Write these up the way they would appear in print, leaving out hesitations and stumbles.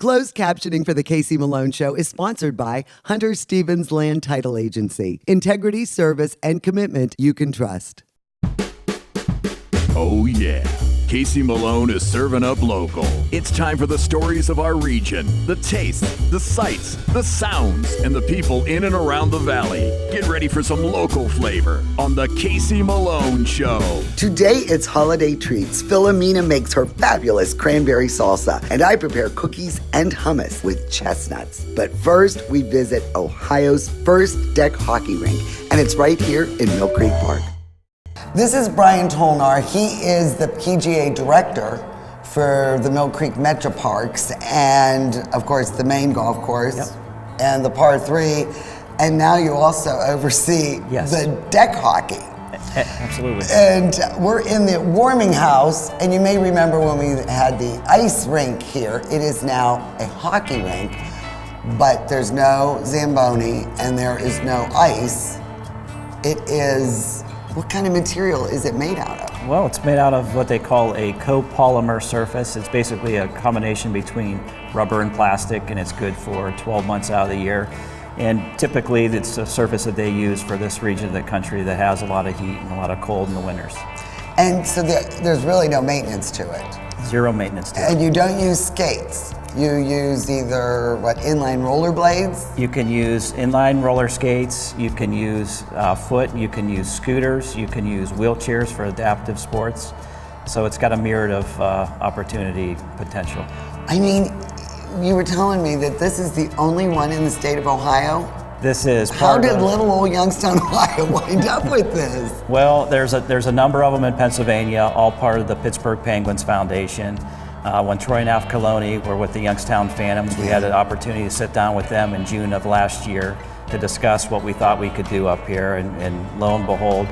Closed captioning for the Casey Malone Show is sponsored by Hunter Stevens Land Title Agency. Integrity, service, and commitment you can trust. Oh yeah, Casey Malone is serving up local. It's time for the stories of our region, the tastes, the sights, the sounds, and the people in and around the valley. Get ready for some local flavor on the Casey Malone Show. Today it's holiday treats. Philomena makes her fabulous cranberry salsa, and I prepare cookies and hummus with chestnuts. But first, we visit Ohio's first deck hockey rink, and it's right here in Mill Creek Park. This is Brian Tolnar. He is the PGA director for the Mill Creek Metro Parks and, of course, the main golf course and the par 3. And now you also oversee the deck hockey. Absolutely. And we're in the warming house, and you may remember when we had the ice rink here. It is now a hockey rink, but there's no Zamboni and there is no ice. It is... What kind of material is it made out of? Well, it's made out of what they call a copolymer surface. It's basically a combination between rubber and plastic, and it's good for 12 months out of the year. And typically, it's a surface that they use for this region of the country that has a lot of heat and a lot of cold in the winters. And so there's really no maintenance to it? Zero maintenance to it. And you don't use skates? You use either, inline rollerblades? You can use inline roller skates, you can use foot, you can use scooters, you can use wheelchairs for adaptive sports. So it's got a myriad of opportunity potential. I mean, you were telling me that this is the only one in the state of Ohio? This is How did little old Youngstown, Ohio wind up with this? Well, there's a number of them in Pennsylvania, all part of the Pittsburgh Penguins Foundation. When Troy and Alf Coloni were with the Youngstown Phantoms, we had an opportunity to sit down with them in June of last year to discuss what we thought we could do up here, and lo and behold,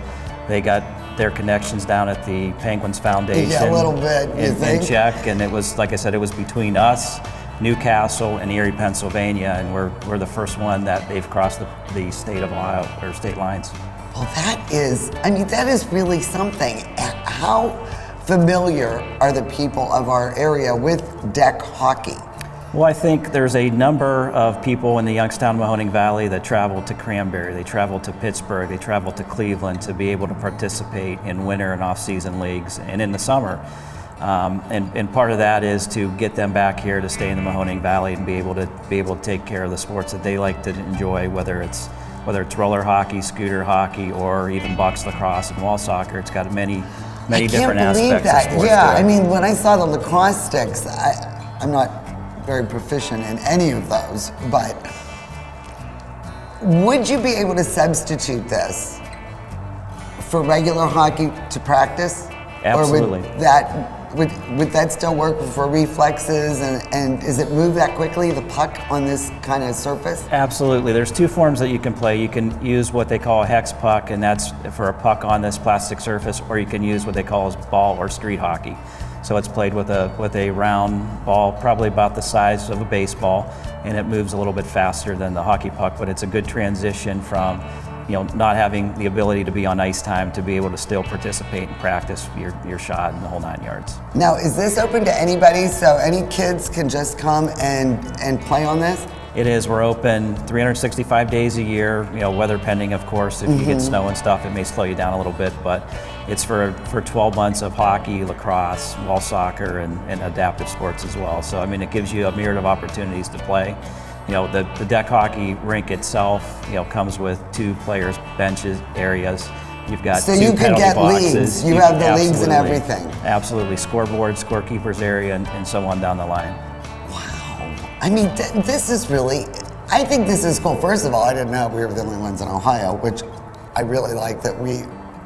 they got their connections down at the Penguins Foundation. Yeah, a little bit, in check, and it was, like I said, it was between us, Newcastle, and Erie, Pennsylvania, and we're the first one that they've crossed the state of Ohio, or state lines. Well, that is really something. How familiar are the people of our area with deck hockey? Well, I think there's a number of people in the Youngstown-Mahoning Valley that travel to Cranberry, they travel to Pittsburgh, they travel to Cleveland to be able to participate in winter and off-season leagues and in the summer. And part of that is to get them back here to stay in the Mahoning Valley and be able to take care of the sports that they like to enjoy, whether it's roller hockey, scooter hockey, or even box lacrosse and wall soccer. It's got many different aspects of sports. Yeah, I mean, when I saw the lacrosse sticks, I'm not very proficient in any of those, but would you be able to substitute this for regular hockey to practice? Absolutely. Or would that still work for reflexes, and does it move that quickly, the puck on this kind of surface? Absolutely. There's two forms that you can play. You can use what they call a hex puck, and that's for a puck on this plastic surface, or you can use what they call as ball or street hockey. So it's played with a round ball, probably about the size of a baseball, and it moves a little bit faster than the hockey puck, but it's a good transition from not having the ability to be on ice time to be able to still participate and practice your shot in the whole 9 yards. Now, is this open to anybody, so any kids can just come and play on this? It is. We're open 365 days a year, weather pending, of course. If you get snow and stuff, it may slow you down a little bit, but it's for 12 months of hockey, lacrosse, wall soccer, and adaptive sports as well. So, I mean, it gives you a myriad of opportunities to play. The deck hockey rink itself, comes with 2 players' benches areas. You've got so 2 you could get boxes. Leagues. You have the leagues and everything. Absolutely. Scoreboard, scorekeepers area, and so on down the line. Wow. I mean, this is really, I think this is cool. First of all, I didn't know we were the only ones in Ohio, which I really like that we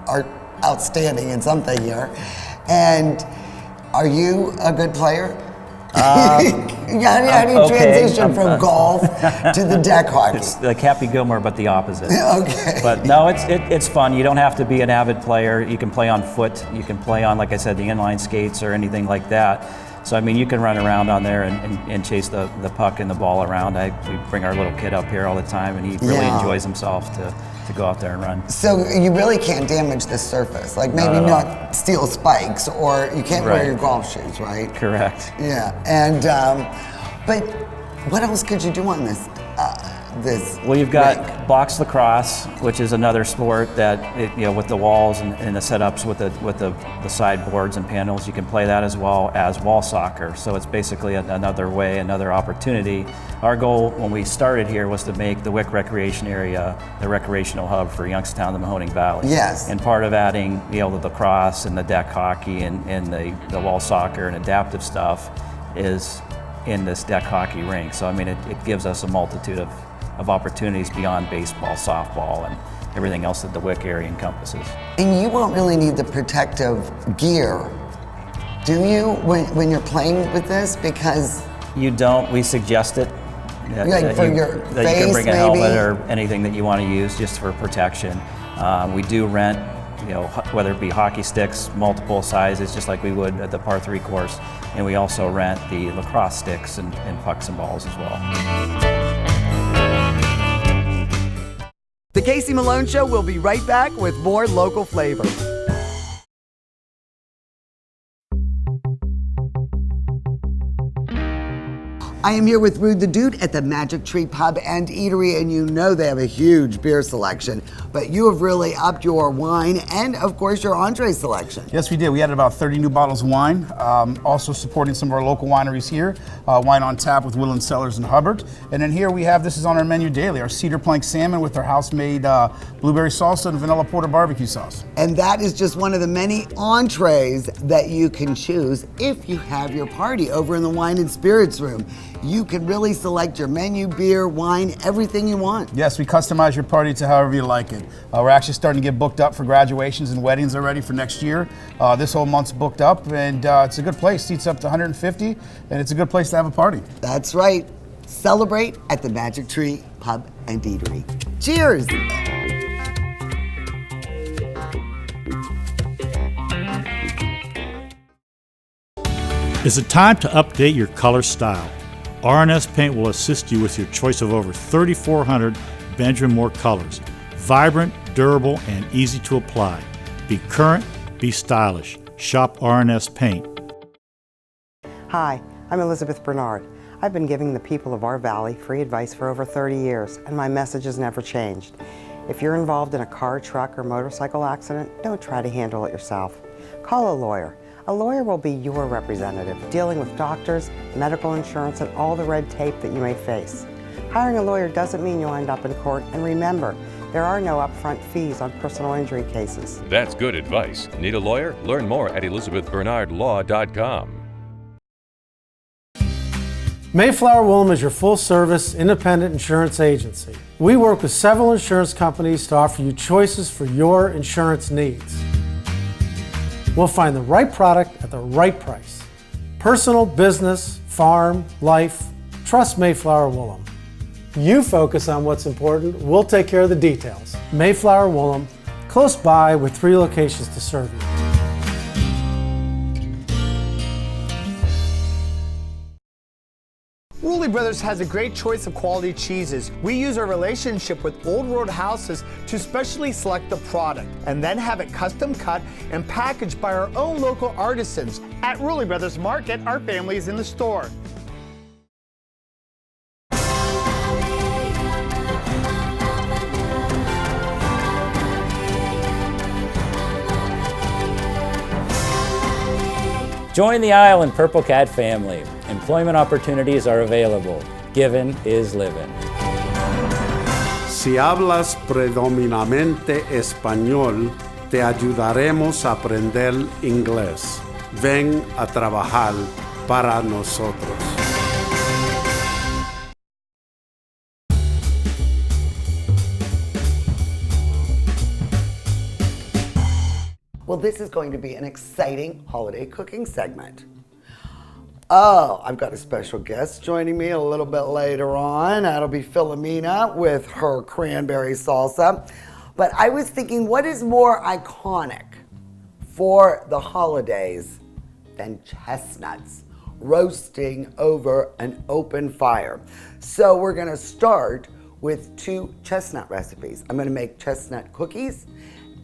are outstanding in something here. And are you a good player? How do you transition from golf to the deck hockey? It's like Happy Gilmore, but the opposite. Okay. But no, it's fun. You don't have to be an avid player. You can play on foot. You can play on, like I said, the inline skates or anything like that. So, I mean, you can run around on there and chase the puck and the ball around. We bring our little kid up here all the time, and he really enjoys himself to go out there and run. So you really can't damage this surface, like maybe not steel spikes, or you can't wear your golf shoes, right? Correct. Yeah, and But what else could you do on this? Well, you've got rink? box lacrosse, which is another sport that, with the walls and the setups with the sideboards and panels, you can play that as well as wall soccer. So it's basically another opportunity. Our goal when we started here was to make the Wick Recreation Area the recreational hub for Youngstown, the Mahoning Valley. Yes. And part of adding, the lacrosse and the deck hockey and the wall soccer and adaptive stuff is in this deck hockey rink. So I mean, it gives us a multitude of opportunities beyond baseball, softball, and everything else that the Wick area encompasses. And you won't really need the protective gear, do you, when you're playing with this? Because you don't. We suggest it. Like for your that face, you can bring a maybe? helmet or anything that you want to use just for protection. We do rent, whether it be hockey sticks, multiple sizes, just like we would at the par 3 course, and we also rent the lacrosse sticks and pucks and balls as well. The Casey Malone Show will be right back with more local flavor. I am here with Rude the Dude at the Magic Tree Pub and Eatery, and you know they have a huge beer selection, but you have really upped your wine and, of course, your entree selection. Yes, we did. We added about 30 new bottles of wine, also supporting some of our local wineries here. Wine on tap with Woodland Cellars and Hubbard. And then here we have, this is on our menu daily, our cedar plank salmon with our house-made blueberry salsa and vanilla porter barbecue sauce. And that is just one of the many entrees that you can choose if you have your party over in the Wine and Spirits room. You can really select your menu, beer, wine, everything you want. Yes, we customize your party to however you like it. We're actually starting to get booked up for graduations and weddings already for next year. This whole month's booked up, and it's a good place. Seats up to 150, and it's a good place to have a party. That's right. Celebrate at the Magic Tree Pub and Eatery. Cheers! Is it time to update your color style? R&S Paint will assist you with your choice of over 3,400 Benjamin Moore colors. Vibrant, durable, and easy to apply. Be current, be stylish. Shop R&S Paint. Hi, I'm Elizabeth Bernard. I've been giving the people of our valley free advice for over 30 years, and my message has never changed. If you're involved in a car, truck, or motorcycle accident, don't try to handle it yourself. Call a lawyer. A lawyer will be your representative, dealing with doctors, medical insurance, and all the red tape that you may face. Hiring a lawyer doesn't mean you'll end up in court, and remember, there are no upfront fees on personal injury cases. That's good advice. Need a lawyer? Learn more at elizabethbernardlaw.com. Mayflower Woolham is your full-service, independent insurance agency. We work with several insurance companies to offer you choices for your insurance needs. We'll find the right product at the right price. Personal, business, farm, life, trust Mayflower Woolham. You focus on what's important, we'll take care of the details. Mayflower Woolham, close by with 3 locations to serve you. Woolley Brothers has a great choice of quality cheeses. We use our relationship with Old World Houses to specially select the product and then have it custom cut and packaged by our own local artisans. At Woolley Brothers Market, our family is in the store. Join the Isle and Purple Cat family. Employment opportunities are available. Given is living. Si hablas predominantemente español, te ayudaremos a aprender inglés. Ven a trabajar para nosotros. Well, this is going to be an exciting holiday cooking segment. Oh, I've got a special guest joining me a little bit later on. That'll be Philomena with her cranberry salsa. But I was thinking, what is more iconic for the holidays than chestnuts roasting over an open fire? So we're gonna start with 2 chestnut recipes. I'm gonna make chestnut cookies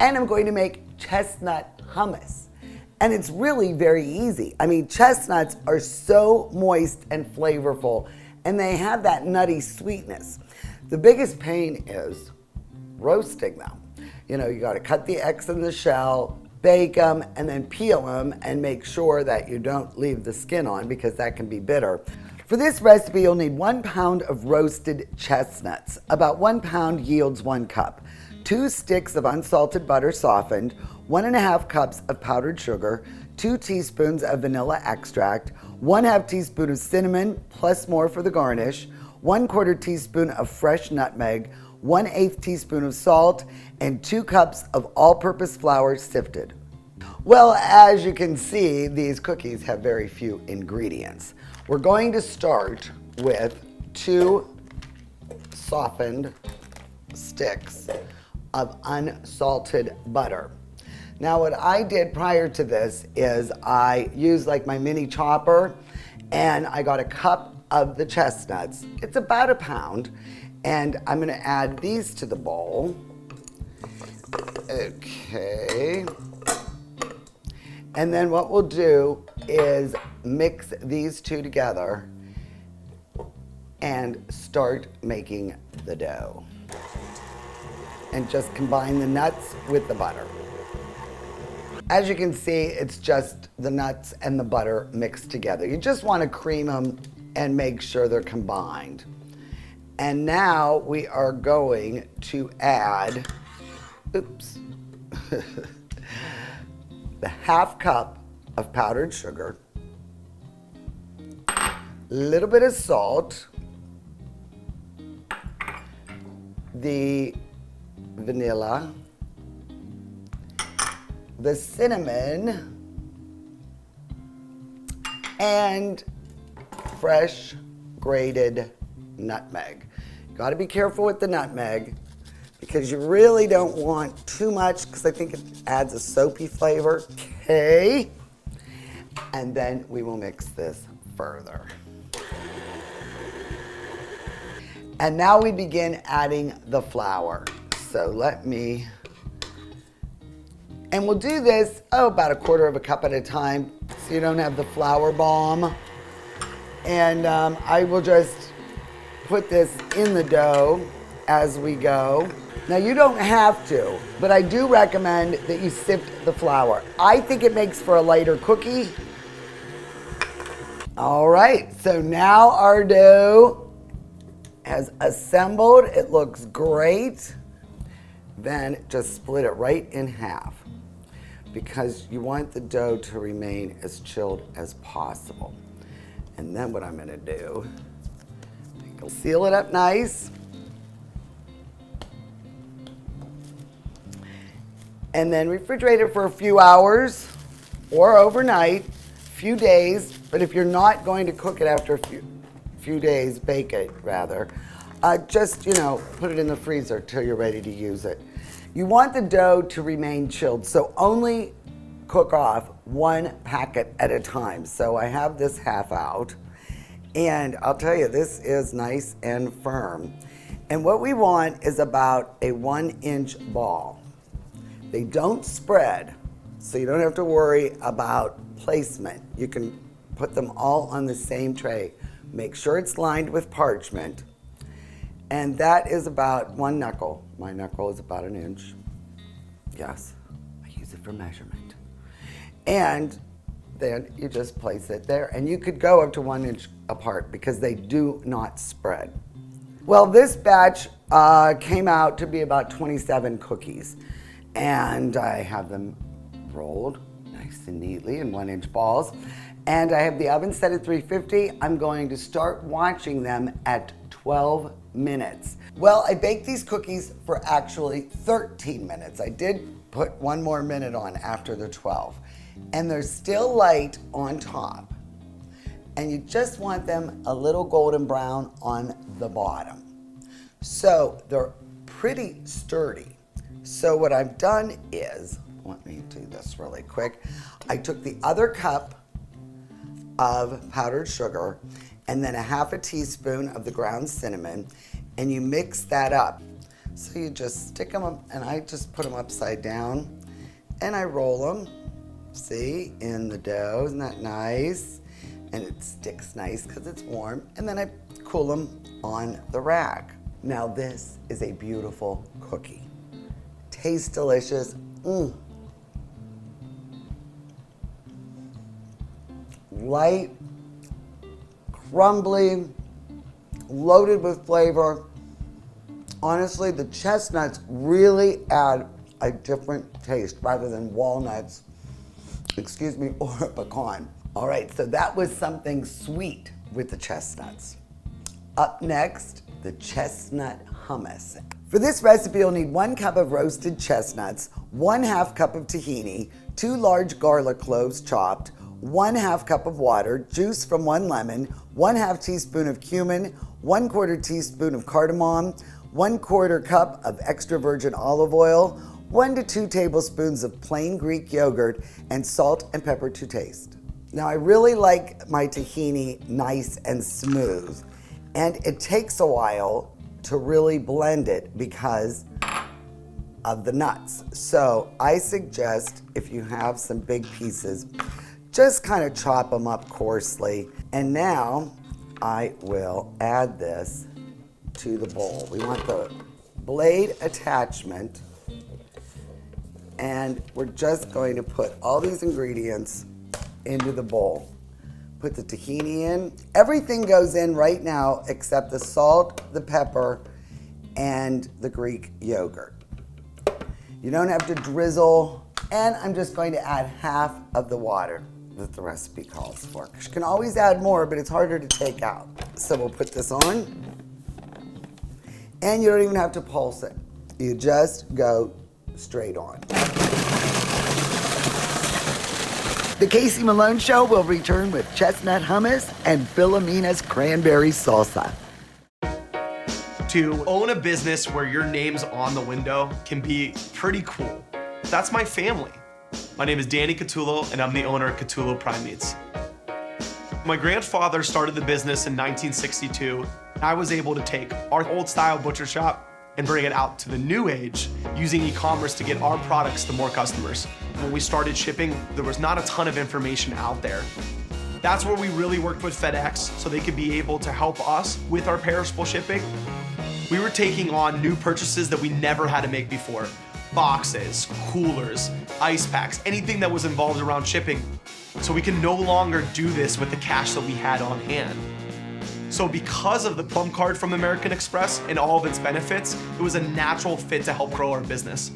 and I'm going to make chestnut hummus. And it's really very easy. I mean, chestnuts are so moist and flavorful, and they have that nutty sweetness. The biggest pain is roasting them. You know, you gotta cut the eggs in the shell, bake them, and then peel them, and make sure that you don't leave the skin on because that can be bitter. For this recipe, you'll need 1 pound of roasted chestnuts. About 1 pound yields 1 cup. 2 sticks of unsalted butter softened, 1½ cups of powdered sugar, 2 teaspoons of vanilla extract, 1/2 teaspoon of cinnamon, plus more for the garnish, 1/4 teaspoon of fresh nutmeg, 1/8 teaspoon of salt, and 2 cups of all-purpose flour sifted. Well, as you can see, these cookies have very few ingredients. We're going to start with 2 softened sticks of unsalted butter. Now what I did prior to this is I used like my mini chopper, and I got a cup of the chestnuts. It's about 1 pound, and I'm gonna add these to the bowl. Okay. And then what we'll do is mix these 2 together and start making the dough. And just combine the nuts with the butter. As you can see, it's just the nuts and the butter mixed together. You just want to cream them and make sure they're combined. And now we are going to add, oops, the 1/2 cup of powdered sugar, a little bit of salt, the vanilla, the cinnamon, and fresh grated nutmeg. Got to be careful with the nutmeg because you really don't want too much because I think it adds a soapy flavor. Okay. And then we will mix this further. And now we begin adding the flour. So let me, and we'll do this, about 1/4 cup at a time so you don't have the flour bomb. And I will just put this in the dough as we go. Now you don't have to, but I do recommend that you sift the flour. I think it makes for a lighter cookie. All right, so now our dough has assembled. It looks great. Then just split it right in half because you want the dough to remain as chilled as possible. And then what I'm gonna do, seal it up nice. And then refrigerate it for a few hours or overnight, few days. But if you're not going to cook it after a few days, bake it rather, just, you know, put it in the freezer till you're ready to use it. You want the dough to remain chilled, so only cook off 1 packet at a time. So I have this half out, and I'll tell you, this is nice and firm. And what we want is about a 1-inch ball. They don't spread, so you don't have to worry about placement. You can put them all on the same tray. Make sure it's lined with parchment. And that is about 1 knuckle. My knuckle is about 1 inch. Yes, I use it for measurement. And then you just place it there. And you could go up to 1 inch apart because they do not spread. Well, this batch came out to be about 27 cookies. And I have them rolled nice and neatly in 1-inch balls. And I have the oven set at 350. I'm going to start watching them at 12 minutes. Well, I baked these cookies for actually 13 minutes. I did put 1 more minute on after the 12. And they're still light on top. And you just want them a little golden brown on the bottom. So they're pretty sturdy. So what I've done is, let me do this really quick. I took the other cup of powdered sugar and then 1/2 teaspoon of the ground cinnamon, and you mix that up. So you just stick them up, and I just put them upside down and I roll them see, in the dough. Isn't that nice? And it sticks nice because it's warm. And then I cool them on the rack. Now this is a beautiful cookie. Tastes delicious. Light, crumbly, loaded with flavor. Honestly, the chestnuts really add a different taste rather than walnuts, or a pecan. All right, so that was something sweet with the chestnuts. Up next, the chestnut hummus. For this recipe, you'll need 1 cup of roasted chestnuts, 1/2 cup of tahini, 2 large garlic cloves chopped, 1/2 cup of water, juice from 1 lemon, 1/2 teaspoon of cumin, 1/4 teaspoon of cardamom, 1/4 cup of extra virgin olive oil, 1 to 2 tablespoons of plain Greek yogurt, and salt and pepper to taste. Now I really like my tahini nice and smooth, and it takes a while to really blend it because of the nuts. So I suggest, if you have some big pieces, just kind of chop them up coarsely. And now I will add this to the bowl. We want the blade attachment, and we're just going to put all these ingredients into the bowl. Put the tahini in. Everything goes in right now except the salt, the pepper, and the Greek yogurt. You don't have to drizzle, and I'm just going to add half of the water that the recipe calls for. You can always add more, but it's harder to take out. So we'll put this on, and you don't even have to pulse it. You just go straight on. The Casey Malone Show will return with chestnut hummus and Philomena's cranberry salsa. To own a business where your name's on the window can be pretty cool. That's my family. My name is Danny Catullo, and I'm the owner of Catullo Prime Meats. My grandfather started the business in 1962. I was able to take our old style butcher shop and bring it out to the new age using e-commerce to get our products to more customers. When we started shipping, there was not a ton of information out there. That's where we really worked with FedEx so they could be able to help us with our perishable shipping. We were taking on new purchases that we never had to make before. Boxes, coolers, ice packs, anything that was involved around shipping. So we can no longer do this with the cash that we had on hand. So because of the Plum Card from American Express and all of its benefits, it was a natural fit to help grow our business.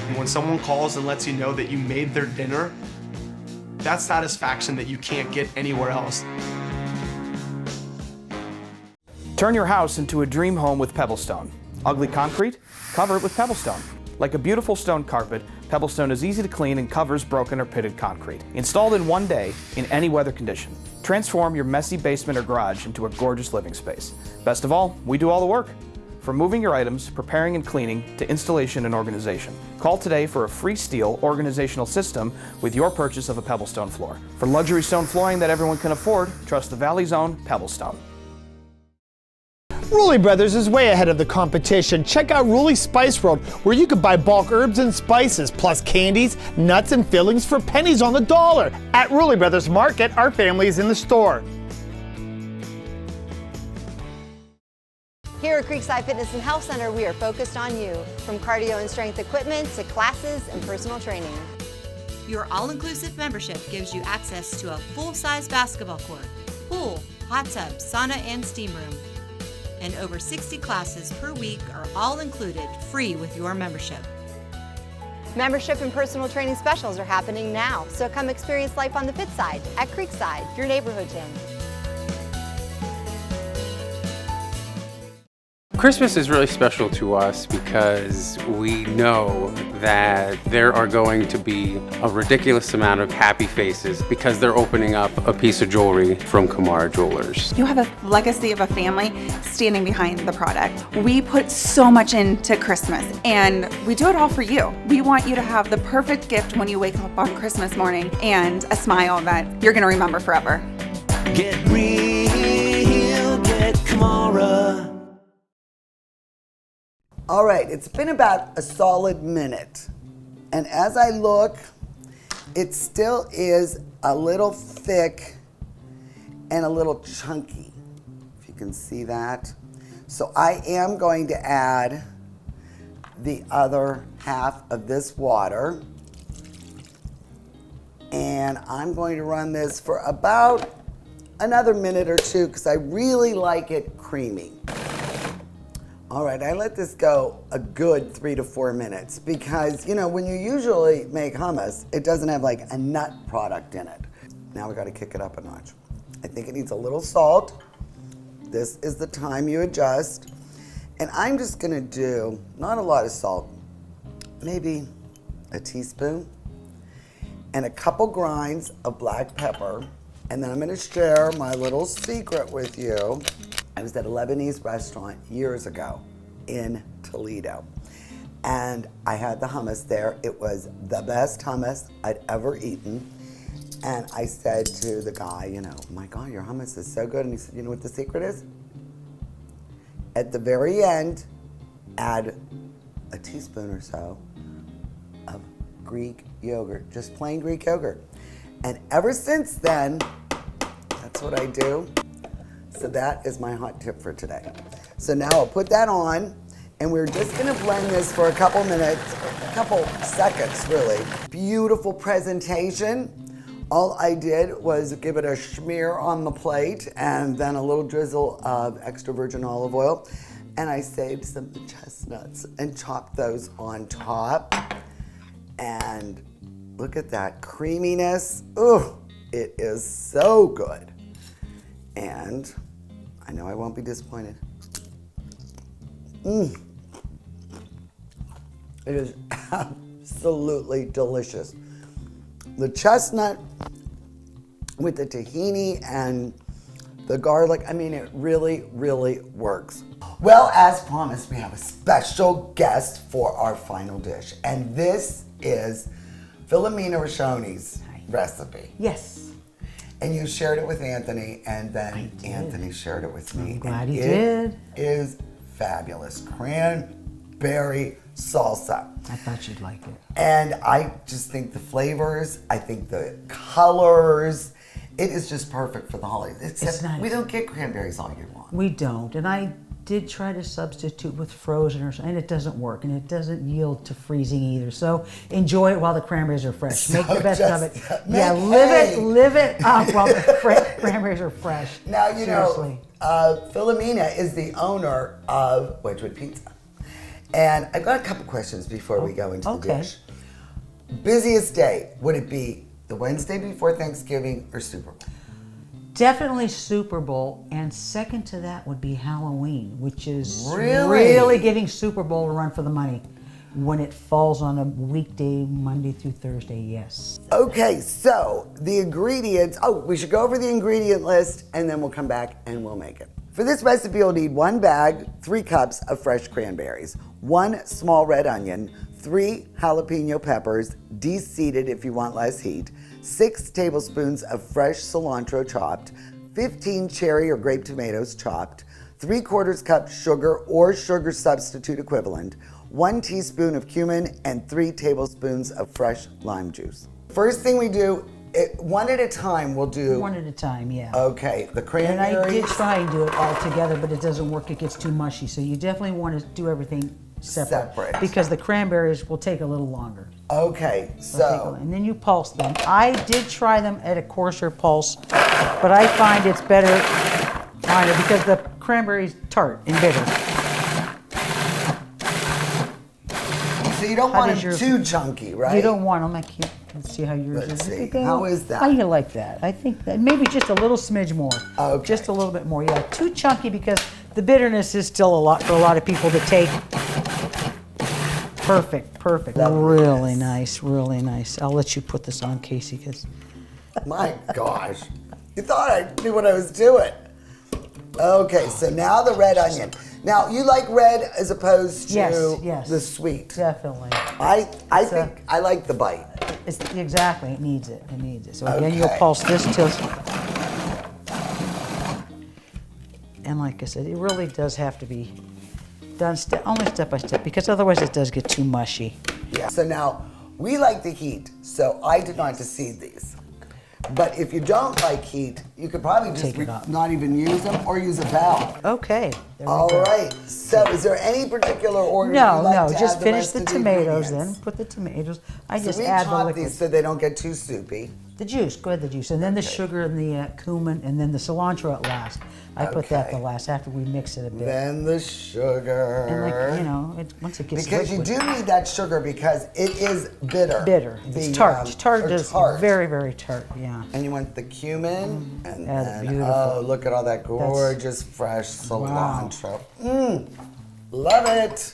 And when someone calls and lets you know that you made their dinner, that's satisfaction that you can't get anywhere else. Turn your house into a dream home with Pebblestone. Ugly concrete? Cover it with Pebblestone. Like a beautiful stone carpet, Pebblestone is easy to clean and covers broken or pitted concrete. Installed in one day, in any weather condition. Transform your messy basement or garage into a gorgeous living space. Best of all, we do all the work. From moving your items, preparing and cleaning, to installation and organization. Call today for a free steel organizational system with your purchase of a Pebblestone floor. For luxury stone flooring that everyone can afford, trust the Valley's own Pebblestone. Rulli Brothers is way ahead of the competition. Check out Rulli Spice World, where you can buy bulk herbs and spices, plus candies, nuts, and fillings for pennies on the dollar. At Rulli Brothers Market, our family is in the store. Here at Creekside Fitness and Health Center, we are focused on you, from cardio and strength equipment to classes and personal training. Your all-inclusive membership gives you access to a full-size basketball court, pool, hot tub, sauna, and steam room. And over 60 classes per week are all included free with your membership. Membership and personal training specials are happening now, so come experience life on the fit side at Creekside, your neighborhood gym. Christmas is really special to us because we know that there are going to be a ridiculous amount of happy faces because they're opening up a piece of jewelry from Kamara Jewelers. You have a legacy of a family standing behind the product. We put so much into Christmas, and we do it all for you. We want you to have the perfect gift when you wake up on Christmas morning and a smile that you're going to remember forever. Get real, get Kamara. All right, it's been about a solid minute. And as I look it still is a little thick and a little chunky, if you can see that. So I am going to add the other half of this water. And I'm going to run this for about another minute or two because I really like it creamy. All right, I let this go a good 3 to 4 minutes because, you know, when you usually make hummus, it doesn't have like a nut product in it. Now we got to kick it up a notch. I think it needs a little salt. This is the time you adjust. And I'm just gonna do, not a lot of salt, maybe a teaspoon and a couple grinds of black pepper. And then I'm gonna share my little secret with you. I was at a Lebanese restaurant years ago in Toledo. And I had the hummus there. It was the best hummus I'd ever eaten. And I said to the guy, you know, my God, your hummus is so good. And he said, you know what the secret is? At the very end, add a teaspoon or so of Greek yogurt, just plain Greek yogurt. And ever since then, that's what I do. So that is my hot tip for today. So now I'll put that on, and we're just gonna blend this for a couple minutes, a couple seconds really. Beautiful presentation. All I did was give it a smear on the plate and then a little drizzle of extra virgin olive oil. And I saved some chestnuts and chopped those on top. And look at that creaminess. Ooh, it is so good. And I know I won't be disappointed. It is absolutely delicious. The chestnut with the tahini and the garlic, I mean, it really, really works. Well, as promised, we have a special guest for our final dish. And this is Philomena Roshoni's recipe. Yes. And you shared it with Anthony, and then Anthony shared it with me. I'm glad he did. It is fabulous. Cranberry salsa. I thought you'd like it. And I just think the flavors, I think the colors, it is just perfect for the holidays. Except we don't get cranberries all year long. We don't. And I did try to substitute with frozen or something, and it doesn't work, and it doesn't yield to freezing either. So enjoy it while the cranberries are fresh. Make the best of it. Yeah, live it up while the cranberries are fresh. Now, you Seriously. know, Philomena is the owner of Wedgwood Pizza. And I've got a couple questions before we go into the dish. Busiest day, would it be the Wednesday before Thanksgiving or Super Bowl? Definitely Super Bowl, and second to that would be Halloween, which is Really? really giving Super Bowl a run for the money. When it falls on a weekday, Monday through Thursday, yes. Okay, so the ingredients, we should go over the ingredient list and then we'll come back and we'll make it. For this recipe, you'll need 1 bag, 3 cups of fresh cranberries, 1 small red onion, 3 jalapeno peppers, de-seeded if you want less heat, 6 tablespoons of fresh cilantro chopped, 15 cherry or grape tomatoes chopped, 3/4 cup sugar or sugar substitute equivalent, 1 teaspoon of cumin, and 3 tablespoons of fresh lime juice. First thing we do, one at a time we'll do. One at a time, yeah. Okay, the cranberries. And I did try and do it all together, but it doesn't work. It gets too mushy. So you definitely want to do everything separate. Because the cranberries will take a little longer. Okay, so. And then you pulse them. I did try them at a coarser pulse, but I find it's better because the cranberry's tart and bitter. So you don't want them too chunky, right? You don't want them. Let's see how yours is. Let's see. How is that? How you like that? I think that maybe just a little smidge more. Okay. Just a little bit more. Yeah, too chunky because the bitterness is still a lot for a lot of people to take. Perfect. Really nice, really nice. I'll let you put this on, Casey, because. My gosh. You thought I knew what I was doing. Okay, so now the red onion. Now, you like red as opposed to the sweet. Definitely. I think I like the bite. Exactly, it needs it. So again, you'll pulse this till. And like I said, it really does have to be done only step by step because otherwise it does get too mushy. Yeah. So now, We like the heat, so I did not deseed these. But if you don't like heat, you could probably just not even use them or use a valve. Okay. All right. So is there any particular order you'd No, like no, to just add finish the the rest of tomatoes ingredients? then. Put the tomatoes. I So just we add the chop liquid. these so they don't get too soupy. The juice, go ahead, the juice. And then the sugar and the cumin and then the cilantro at last. I put that the last after we mix it a bit. Then the sugar. And like, you know, once it gets Because liquid. you do need that sugar because it is bitter. Bitter. It's tart. Tart or is tart. very, very tart, yeah. And you want the cumin, and That's then, beautiful. oh, look at all that gorgeous fresh cilantro. Love it.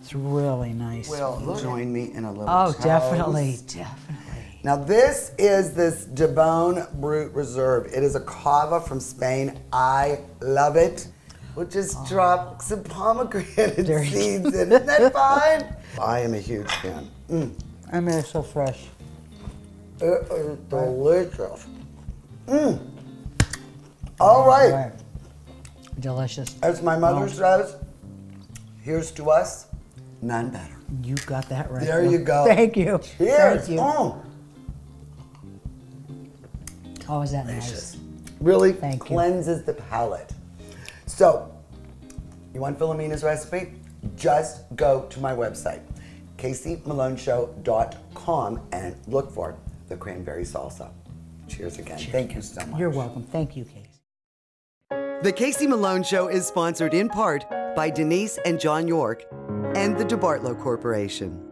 It's really nice. Will join me in a little Oh, toast. definitely, definitely. Now this is this Debone Brut Reserve. It is a cava from Spain. I love it. We'll just drop some pomegranate seeds in. Isn't that fine? I am a huge fan. I mean, it's so fresh. It is delicious. All right. Delicious. As my mother says, here's to us, none better. You got that right. There you go. Thank you. Cheers. Thank you. Oh, is that nice? Really cleanses the palate. So, you want Philomena's recipe? Just go to my website, caseymaloneshow.com, and look for the cranberry salsa. Cheers again. Thank you so much. You're welcome. Thank you, Casey. The Casey Malone Show is sponsored in part by Denise and John York and the DeBartolo Corporation.